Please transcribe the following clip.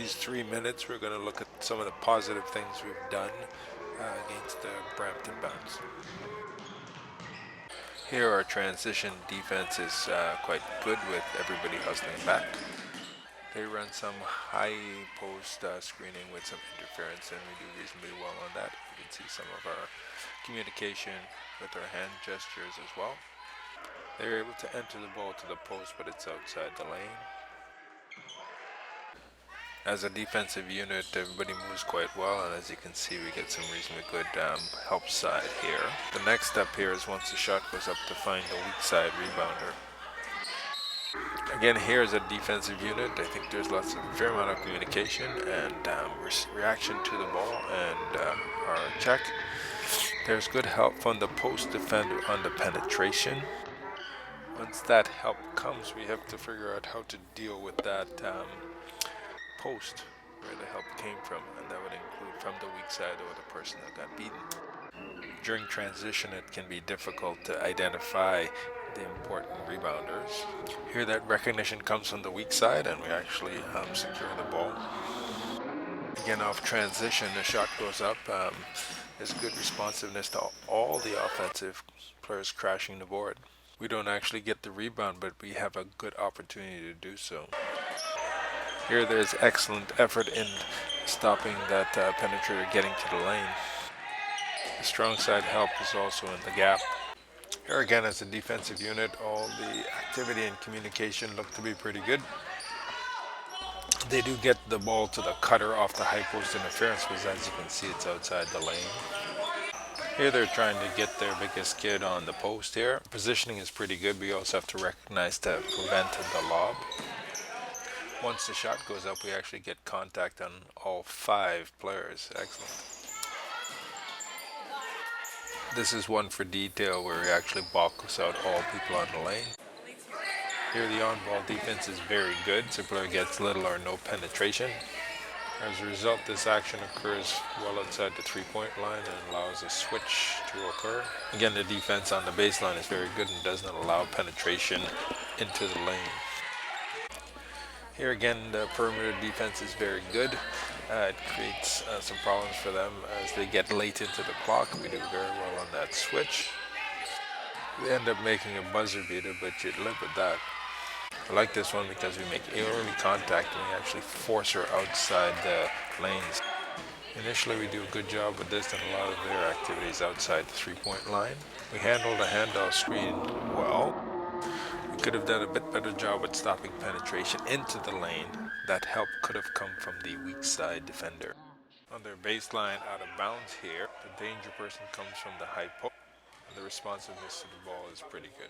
these 3 minutes, we're going to look at some of the positive things we've done against the Brampton Bounce. Here our transition defense is quite good with everybody hustling back. They run some high post screening with some interference, and we do reasonably well on that. You can see some of our communication with our hand gestures as well. They're able to enter the ball to the post, but it's outside the lane. As a defensive unit, everybody moves quite well, and as you can see, we get some reasonably good help side here. The next step here is once the shot goes up to find the weak side rebounder. Again, here is a defensive unit. I think there's fair amount of communication and reaction to the ball and our check. There's good help from the post defender on the penetration. Once that help comes, we have to figure out how to deal with that post where the help came from, and that would include from the weak side or the person that got beaten. During transition, it can be difficult to identify the important rebounders. Here that recognition comes from the weak side, and we actually secure the ball. Again, off transition, the shot goes up. There's good responsiveness to all the offensive players crashing the board. We don't actually get the rebound, but we have a good opportunity to do so. Here there's excellent effort in stopping that penetrator getting to the lane. The strong side help is also in the gap. Here again, as a defensive unit, all the activity and communication look to be pretty good. They do get the ball to the cutter off the high post interference, because as you can see, it's outside the lane. Here they're trying to get their biggest kid on the post here. Positioning is pretty good. We also have to recognize to prevent the lob. Once the shot goes up, we actually get contact on all 5 players. Excellent. This is one for detail where we actually box out all people on the lane. Here the on-ball defense is very good, so the player gets little or no penetration. As a result, this action occurs well outside the 3-point line and allows a switch to occur. Again, the defense on the baseline is very good and does not allow penetration into the lane. Here again, the perimeter defense is very good. It creates some problems for them as they get late into the clock. We do very well on that switch. We end up making a buzzer beater, but you'd live with that. I like this one because we make early contact and we actually force her outside the lanes. Initially, we do a good job with this and a lot of their activities outside the 3-point line. We handle the handoff screen well. We could have done a bit better job at stopping penetration into the lane. That help could have come from the weak side defender. On their baseline out of bounds here, the danger person comes from the high post, and the responsiveness to the ball is pretty good.